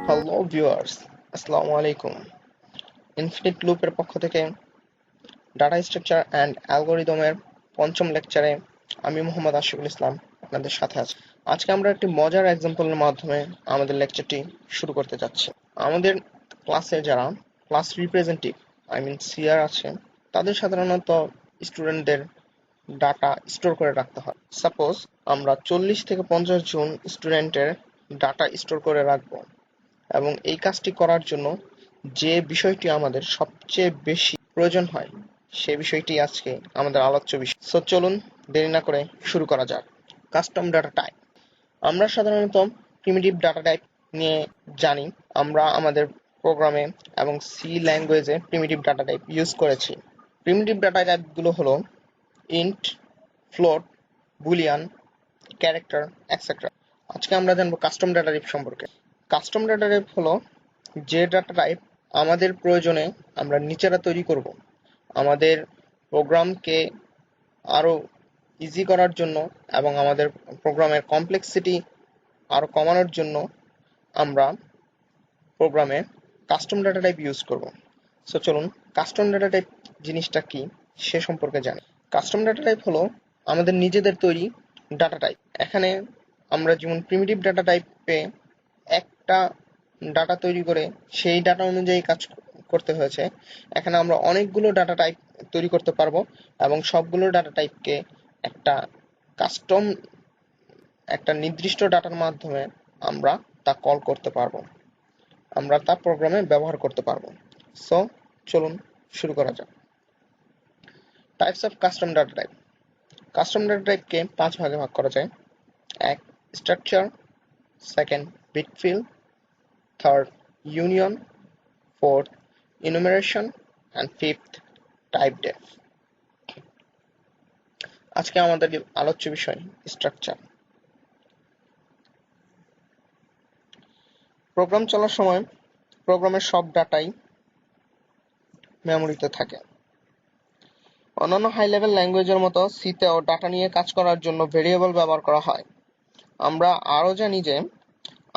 Hello viewers, আসসালামু আলাইকুম। Infinite লুপের পক্ষ থেকে ডাটা স্ট্রাকচার অ্যান্ড অ্যালগরিদমের পঞ্চম লেকচারে আমি মোহাম্মদ আশিকুল ইসলাম আপনাদের সাথে আছি। আজকে আমরা একটি মজার এক্সাম্পলের মাধ্যমে আমাদের লেকচারটি শুরু করতে যাচ্ছি। আমাদের ক্লাসে যারা ক্লাস রিপ্রেজেন্টেটিভ সিআর আছে, তাদের সাধারণত স্টুডেন্টদের ডাটা স্টোর করে রাখতে হয়। সাপোজ আমরা 40 থেকে 50 জন স্টুডেন্টের ডাটা স্টোর করে রাখবো, এবং এই কাজটি করার জন্য যে বিষয়টি আমাদের সবচেয়ে বেশি প্রয়োজন হয় সে বিষয়টি আজকে আমাদের আলোচ্য বিষয়। সো চলুন দেরি না করে শুরু করা যাক। Custom data type. আমরা সাধারণত প্রিমিটিভ ডাটা টাইপ নিয়ে জানি। আমরা আমাদের প্রোগ্রামে এবং সি ল্যাঙ্গুয়েজে প্রিমিটিভ ডাটা টাইপ ইউজ করেছি। প্রিমিটিভ ডাটা টাইপগুলো হলো int, float, boolean, character, etcetera. আজকে আমরা জানবো কাস্টম ডাটা টাইপ সম্পর্কে। কাস্টম ডাটা টাইপ হলো যে ডাটা টাইপ আমাদের প্রয়োজনে আমরা নিজেরা তৈরি করব। আমাদের প্রোগ্রামকে আরো ইজি করার জন্য এবং আমাদের প্রোগ্রামের কমপ্লেক্সিটি আরো কমানোর জন্য আমরা প্রোগ্রামে কাস্টম ডাটা টাইপ ইউজ করব। সো চলুন কাস্টম ডাটা টাইপ জিনিসটা কি সে সম্পর্কে জানি। কাস্টম ডাটা টাইপ হলো আমাদের নিজেদের তৈরি ডাটা টাইপ। এখানে আমরা যেমন প্রিমিটিভ ডাটা টাইপে একটা ডাটা তৈরি করে সেই ডাটা অনুযায়ী কাজ করতে হয়েছে, এখানে আমরা অনেকগুলো ডাটা টাইপ তৈরি করতে পারবো এবং সবগুলো ডাটা টাইপকে একটা কাস্টম একটা নির্দিষ্ট ডাটার মাধ্যমে আমরা তা কল করতে পারবো, আমরা তা প্রোগ্রামে ব্যবহার করতে পারবো। সো চলুন শুরু করা যাক। Types of custom data type. Custom data টাইপকে 5 ভাগে ভাগ করা যায়। 1. Structure, 2nd. Bit field, 3rd. Union, 4th. enumeration, and 5th. type def. আজকে আমাদের আলোচ্য বিষয় স্ট্রাকচার। প্রোগ্রাম চলার সময় প্রোগ্রামের সব ডাটাই মেমোরিতে থাকে। অন্যান্য হাই লেভেল ল্যাঙ্গুয়েজের মতো সিতেও ডাটা নিয়ে কাজ করার জন্য ভেরিয়েবল ব্যবহার করা হয়। আমরা আরও জানি যে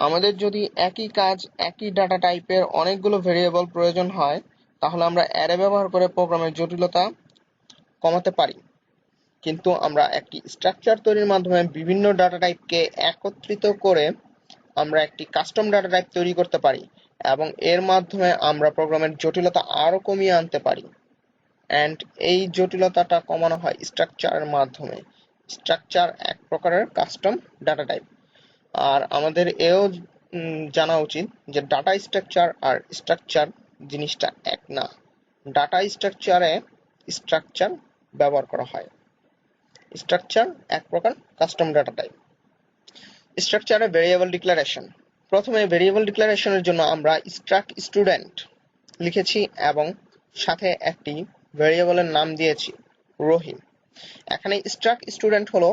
আমাদের যদি একই কাজ একই ডাটা টাইপের অনেকগুলো ভেরিয়েবল প্রয়োজন হয়, তাহলে আমরা অ্যারে ব্যবহার করে প্রোগ্রামের জটিলতা কমাতে পারি। কিন্তু আমরা একটি স্ট্রাকচার তৈরির মাধ্যমে বিভিন্ন ডাটা টাইপকে একত্রিত করে আমরা একটি কাস্টম ডাটা টাইপ তৈরি করতে পারি এবং এর মাধ্যমে আমরা প্রোগ্রামের জটিলতা আরো কমিয়ে আনতে পারি। অ্যান্ড এই জটিলতাটা কমানো হয় স্ট্রাকচারের মাধ্যমে। স্ট্রাকচার এক প্রকারের কাস্টম ডাটা টাইপ। আর আমাদের এও জানা উচিত যে ডাটা স্ট্রাকচার আর স্ট্রাকচার জিনিসটা এক না। ডাটা স্ট্রাকচারে স্ট্রাকচার ব্যবহার করা হয়। স্ট্রাকচার এক প্রকার কাস্টম ডাটা টাইপ। স্ট্রাকচারে ভেরিয়েবল ডিক্লারেশন। প্রথমে ভেরিয়েবল ডিক্লারেশনের জন্য আমরা স্ট্রাক্ট স্টুডেন্ট লিখেছি এবং সাথে একটি ভেরিয়েবলের নাম দিয়েছি রহিম। এখানে স্ট্রাক্ট স্টুডেন্ট হলো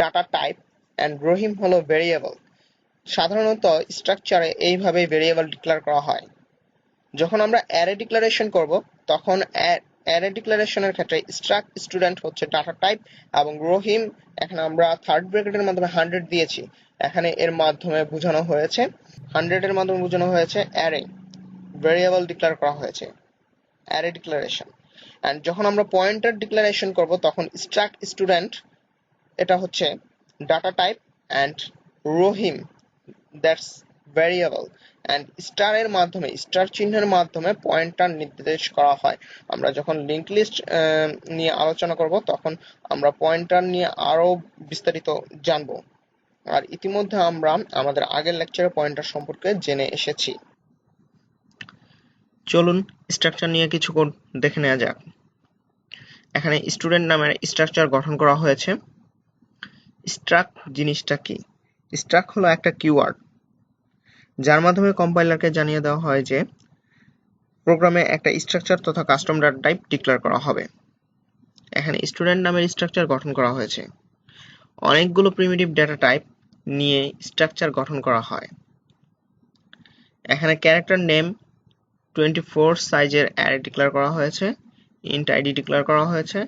ডাটা টাইপ এন্ড রহিম হলো ভেরিয়েবল। সাধারণত স্ট্রাকচারে এইভাবে ভেরিয়েবল ডিক্লেয়ার করা হয়। যখন আমরা অ্যারে ডিক্লারেশন করব, তখন অ্যারে ডিক্লারেশনের ক্ষেত্রে স্ট্রাক্ট স্টুডেন্ট হচ্ছে ডাটা টাইপ এবং রহিম, এখানে আমরা থার্ড ব্র্যাকেটের মাধ্যমে 100 দিয়েছি। এখানে এর মাধ্যমে বোঝানো হয়েছে 100 এর মাধ্যমে বোঝানো হয়েছে অ্যারে ভেরিয়েবল ডিক্লেয়ার করা হয়েছে, অ্যারে ডিক্লারেশন। এন্ড যখন আমরা পয়েন্টার ডিক্লারেশন করব, তখন স্ট্রাক্ট স্টুডেন্ট এটা হচ্ছে data type and Rahim that's variable. And star এর মাধ্যমে, স্টার চিহ্নের মাধ্যমে পয়েন্টার নির্দেশ করা হয়। আমরা যখন লিংক লিস্ট নিয়ে আলোচনা করব, তখন আমরা পয়েন্টার নিয়ে আরো বিস্তারিত জানব। আর ইতিমধ্যে আমরা আমাদের আগের লেকচারে পয়েন্টার সম্পর্কে জেনে এসেছি। চলুন স্ট্রাকচার নিয়ে কিছু কোড দেখে নেওয়া যাক। এখানে স্টুডেন্ট নামের স্ট্রাকচার গঠন করা হয়েছে। স্ট্রাক্ট জিনিসটা কি? স্ট্রাক্ট হলো একটা কিওয়ার্ড, যার মাধ্যমে কম্পাইলারকে জানিয়ে দেওয়া হয় যে প্রোগ্রামে একটা স্ট্রাকচার তথা কাস্টম ডাটা টাইপ ডিক্লেয়ার করা হবে। এখানে স্টুডেন্ট নামের স্ট্রাকচার গঠন করা হয়েছে। অনেকগুলো প্রিমিটিভ ডাটা টাইপ নিয়ে স্ট্রাকচার গঠন করা হয়। এখানে ক্যারেক্টার নেম 24 সাইজের অ্যারে ডিক্লেয়ার করা হয়েছে, ইন্ট আইডি ডিক্লেয়ার করা হয়েছে,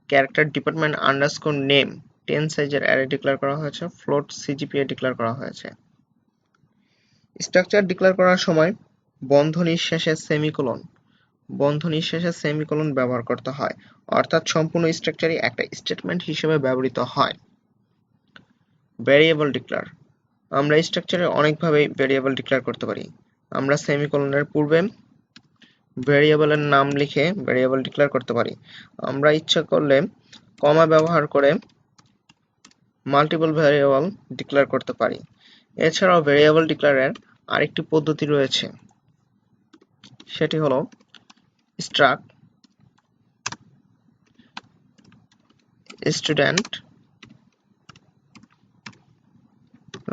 ক্যারেক্টার ডিপার্টমেন্ট আন্ডারস্কোর নেম 10 সাইজের অ্যারে ডিক্লেয়ার করা হয়েছে, ফ্লোট সিজিপিএ ডিক্লেয়ার করা হয়েছে। স্ট্রাকচার ডিক্লেয়ার করার সময় বন্ধনীর শেষে সেমিকোলন ব্যবহার করতে হয়, অর্থাৎ সম্পূর্ণ স্ট্রাকচারই একটা স্টেটমেন্ট হিসেবে ব্যবহৃত হয়। ভ্যারিয়েবল ডিক্লেয়ার, আমরা স্ট্রাকচারে অনেকভাবে ভ্যারিয়েবল ডিক্লেয়ার করতে পারি। আমরা সেমিকোলনের পূর্বে ভ্যারিয়েবলের নাম লিখে ভ্যারিয়েবল ডিক্লেয়ার করতে পারি। আমরা ইচ্ছা করলে কমা ব্যবহার করে মাল্টিপল ভ্যারিয়েবল ডিক্লেয়ার করতে পারি। এছাড়াও ভ্যারিয়েবল ডিক্লেয়ারের আরেকটি পদ্ধতি রয়েছে, সেটি হলো স্ট্রাক্ট স্টুডেন্ট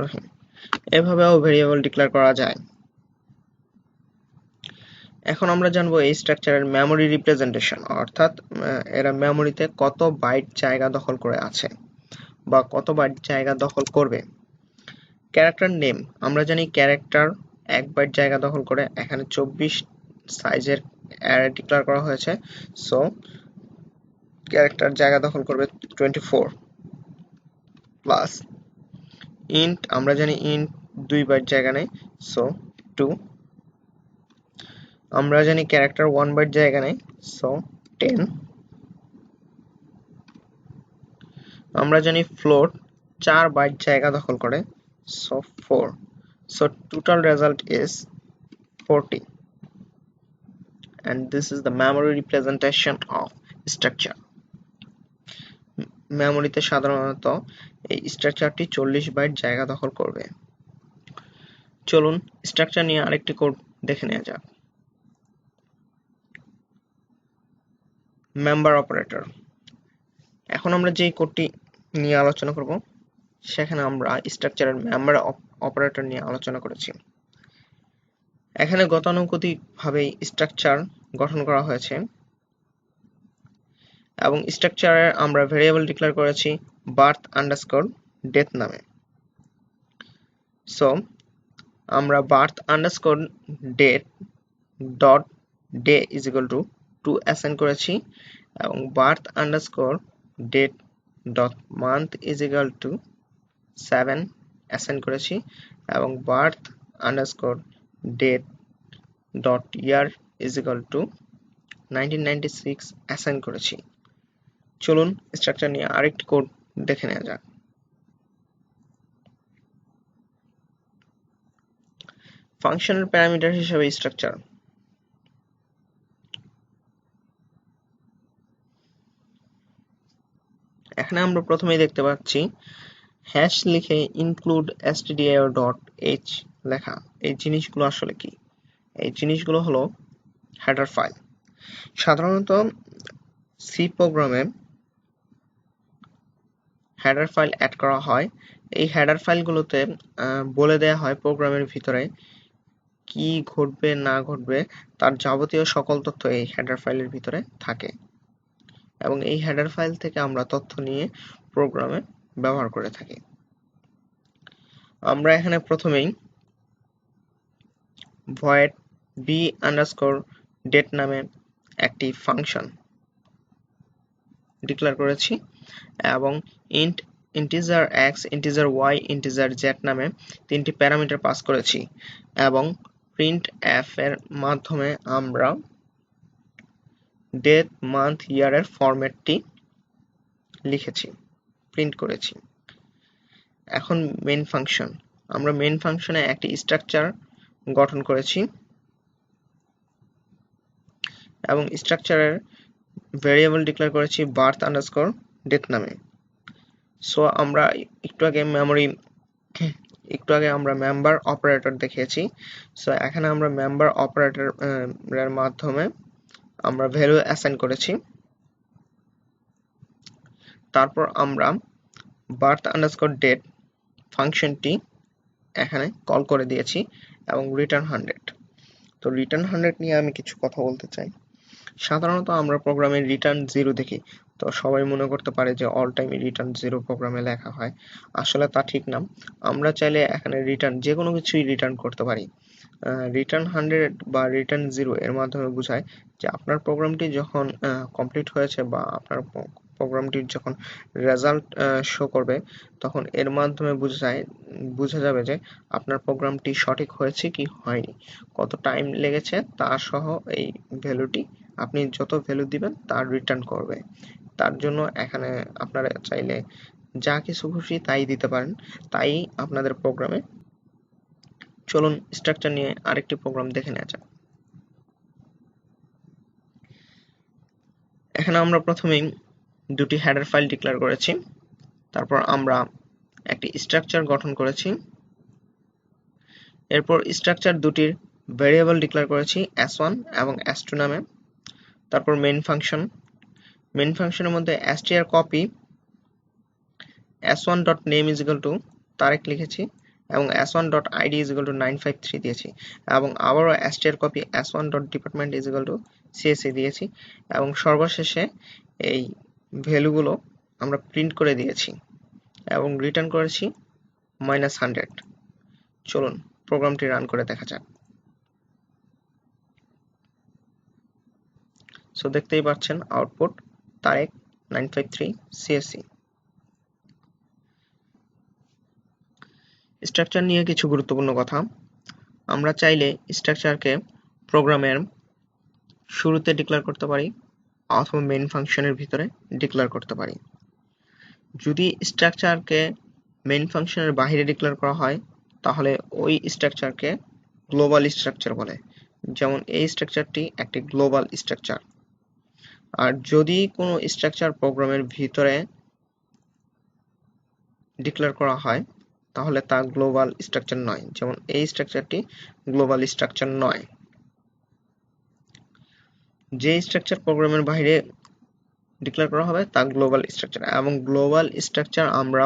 রহিম, এভাবেও ভ্যারিয়েবল ডিক্লেয়ার করা যায়। এখন আমরা জানবো এই স্ট্রাকচারের মেমরি রিপ্রেজেন্টেশন, অর্থাৎ এরা মেমরিতে কত বাইট জায়গা দখল করে আছে বা কত বাইট জায়গা দখল করবে। ক্যারেক্টার নেম, আমরা জানি ক্যারেক্টার 1 বাইট জায়গা দখল করে। এখানে 24 সাইজের অ্যারে ডিক্লেয়ার করা হয়েছে, সো ক্যারেক্টার জায়গা দখল করবে 24 প্লাস ইন্ট, আমরা জানি ইন্ট 2 বাইট জায়গা নেয়, সো 2। আমরা জানি ক্যারেক্টার 1 বাইট জায়গা নেয়, সো 10। আমরা জানি ফ্লোট 4 বাইট জায়গা দখল করে, so 4. So total result is 40, and this is the memory representation of structure. মেমোরিতে সাধারণত এই স্ট্রাকচারটি 40 বাইট জায়গা দখল করবে। চলুন স্ট্রাকচার নিয়ে আরেকটি কোড দেখে নেওয়া যাক। মেম্বার অপারেটর, এখন আমরা যে কোডটি নিয়ে আলোচনা করব সেখানে আমরা স্ট্রাকচারের মেম্বার অপারেটর নিয়ে আলোচনা করেছি। এখানে গতানুগতিকভাবে স্ট্রাকচার গঠন করা হয়েছে এবং স্ট্রাকচারে আমরা ভেরিয়েবল ডিক্লেয়ার করেছি বার্থ আন্ডারস্কোর ডেথ নামে। সো আমরা birth underscore date dot day is equal to 2 assign করেছি এবং birth underscore date dot month is equal to 7 assign করেছি এবং birth underscore date dot year is equal to 1996 assign করেছি। চলুন structure নিয়ে আরেকটি কোড দেখে নেওয়া যাক। ফাংশনের প্যারামিটার হিসেবে স্ট্রাকচার, এখানে আমরা প্রথমেই দেখতে পাচ্ছি হ্যাশ লিখে ইনক্লুড stdio.h লেখা। এই জিনিসগুলো আসলে কি? এই জিনিসগুলো হলো হেডার ফাইল। সাধারণত সি প্রোগ্রামে হেডার ফাইল অ্যাড করা হয়। এই হেডার ফাইলগুলোতে বলে দেয়া হয় প্রোগ্রামের ভিতরে কি ঘটবে না ঘটবে তার যাবতীয় সকল তথ্য এই হেডার ফাইলের ভিতরে থাকে এবং এই হেডার ফাইল থেকে আমরা তথ্য নিয়ে প্রোগ্রামে ব্যবহার করে থাকি। আমরা এখানে প্রথমেই void b_date নামে একটি ফাংশন ডিক্লেয়ার করেছি এবং integer x, integer y, integer z নামে 3টি প্যারামিটার পাস করেছি এবং printf এর মাধ্যমে আমরা ডেট মান্থ ইয়ার এর ফরম্যাটটি লিখেছি, প্রিন্ট করেছি। এখন মেইন ফাংশন, আমরা মেইন ফাংশনে একটি স্ট্রাকচার গঠন করেছি এবং স্ট্রাকচারের ভেরিয়েবল ডিক্লেয়ার করেছি বার্থ আন্ডারস্কোর ডেট নামে। সো আমরা একটু আগে আমরা মেম্বার অপারেটর দেখিয়েছি। সো এখানে আমরা মেম্বার অপারেটর এর মাধ্যমে আমরা ভ্যালু অ্যাসাইন করেছি। তারপর আমরা বার্থ আন্ডারস্কোর ডেট ফাংশনটি এখানে কল করে দিয়েছি এবং রিটার্ন 100। তো রিটার্ন 100 নিয়ে আমি কিছু কথা বলতে চাই। সাধারণত আমরা প্রোগ্রামে রিটার্ন 0 দেখি, তো সবাই মনে করতে পারে যে অল টাইম রিটার্ন 0 প্রোগ্রামে লেখা হয়। আসলে তা ঠিক না। আমরা চাইলে এখানে রিটার্ন যে কোনো কিছুই রিটার্ন করতে পারি। রিটার্ন 100 বা রিটার্ন 0 এর মাধ্যমে বোঝায় যে আপনার প্রোগ্রামটি যখন কমপ্লিট হয়েছে বা আপনার প্রোগ্রামটির যখন রেজাল্ট শো করবে তখন এর মাধ্যমে বোঝা যাবে যে আপনার প্রোগ্রামটি সঠিক হয়েছে কি হয়নি, কত টাইম লেগেছে তা সহ এই ভ্যালুটি আপনি যত ভ্যালু দিবেন তার রিটার্ন করবে। তার জন্য এখানে আপনারা চাইলে যা কিছু খুশি তাই দিতে পারেন, তাই আপনাদের প্রোগ্রামে। চলুন স্ট্রাকচার নিয়ে আরেকটি প্রোগ্রাম দেখে নেওয়া যাক। এখানে আমরা প্রথমেই দুটি হেডার ফাইল ডিক্লেয়ার করেছি, তারপর আমরা একটি স্ট্রাকচার গঠন করেছি, এরপর স্ট্রাকচার দুটির ভেরিয়েবল ডিক্লেয়ার করেছি s1 এবং s2 নামে। তারপর মেইন ফাংশনের মধ্যে str copy s1.name is equal to Tarek লিখেছি এবং s1.id is equal to 953 দিয়েছি, এবং আবারও str copy s1.department is equal to csc দিয়েছি, এবং সর্বশেষে এই ভ্যালুগুলো আমরা প্রিন্ট করে দিয়েছি এবং রিটার্ন করেছি -100। চলুন প্রোগ্রামটি রান করে দেখা যাক। সো দেখতেই পাচ্ছেন আউটপুট তারেক 953 csc। স্ট্রাকচার নিয়ে কিছু গুরুত্বপূর্ণ কথা। আমরা চাইলে স্ট্রাকচারকে প্রোগ্রামের শুরুতে ডিক্লেয়ার করতে পারি অথবা মেইন ফাংশনের ভিতরে ডিক্লেয়ার করতে পারি। যদি স্ট্রাকচারকে মেইন ফাংশনের বাইরে ডিক্লেয়ার করা হয় তাহলে ওই স্ট্রাকচারকে গ্লোবাল স্ট্রাকচার বলে, যেমন এই স্ট্রাকচারটি একটি গ্লোবাল স্ট্রাকচার। আর যদি কোনো স্ট্রাকচার প্রোগ্রামের ভিতরে ডিক্লেয়ার করা হয় তাহলে তা গ্লোবাল স্ট্রাকচার নয়, যেমন এই স্ট্রাকচারটি গ্লোবাল স্ট্রাকচার নয়। যে স্ট্রাকচার প্রোগ্রামের বাইরে ডিক্লেয়ার করা হবে তা গ্লোবাল স্ট্রাকচার, এবং গ্লোবাল স্ট্রাকচার আমরা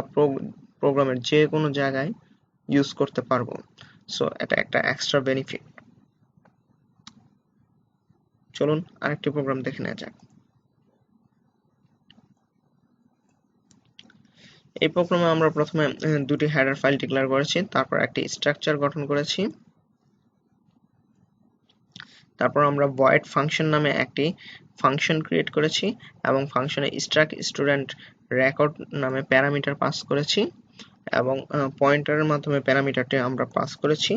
প্রোগ্রামের যে কোনো জায়গায় ইউজ করতে পারবো। সো এটা একটা এক্সট্রা বেনিফিট। চলুন আরেকটি প্রোগ্রাম দেখে নেওয়া যাক। এই প্রোগ্রামে আমরা প্রথমে দুটি হেডার ফাইল ডিক্লেয়ার করেছি, তারপর একটি স্ট্রাকচার গঠন করেছি, তারপর আমরা ভয়েড ফাংশন নামে একটি ফাংশন ক্রিয়েট করেছি এবং ফাংশনে স্ট্রাক স্টুডেন্ট রেকর্ড নামে প্যারামিটার পাস করেছি এবং পয়েন্টারের মাধ্যমে প্যারামিটারটি আমরা পাস করেছি,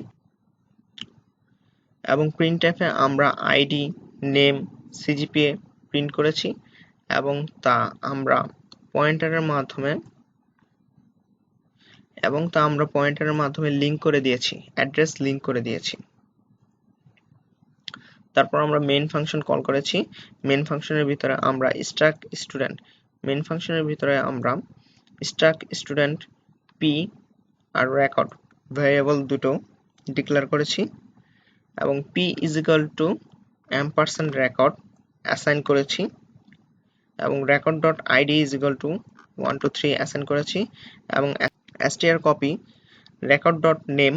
এবং প্রিন্টএফে আমরা আইডি, নেম, সিজিপিএ প্রিন্ট করেছি এবং তা আমরা পয়েন্টারের মাধ্যমে লিংক করে দিয়েছি, অ্যাড্রেস লিংক করে দিয়েছি। তারপর আমরা মেইন ফাংশন কল করেছি। মেইন ফাংশনের ভিতরে আমরা struck student P R record variable দুটো ডিক্লেয়ার করেছি এবং P is equal two &record assign করেছি এবং record dot ID is equal two 123 assign করেছি এবং str copy record dot name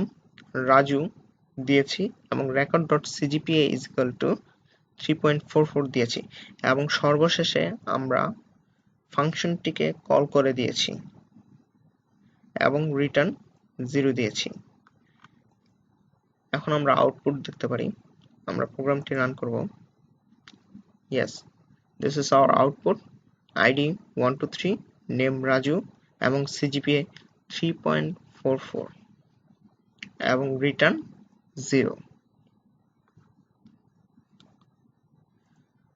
Raju দিয়েছি এবং record dot cgpa is equal two 3.44 দিয়েছি, এবং সর্বশেষে আমরা ফাংশনটিকে কল করে দিয়েছি এবং রিটার্ন 0 দিয়েছি। এখন আমরা আউটপুট দেখতে পারি। আমরা প্রোগ্রামটি রান করব। Yes, this is our output. ID 123, name Raju এবং CGPA 3.44 এবং return 0।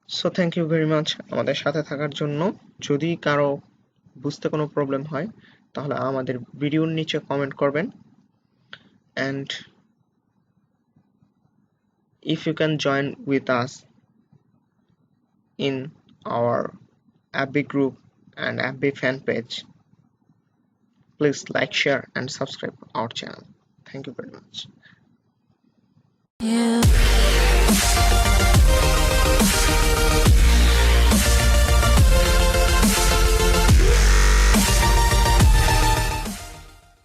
So thank you very much আমাদের সাথে থাকার জন্য। যদি কারো বুঝতে কোনো প্রবলেম হয় তাহলে আমাদের ভিডিওর নিচে কমেন্ট করবেন, and if you can join with us in our FB group and FB fan page, please like, share and subscribe our channel. Thank you very much.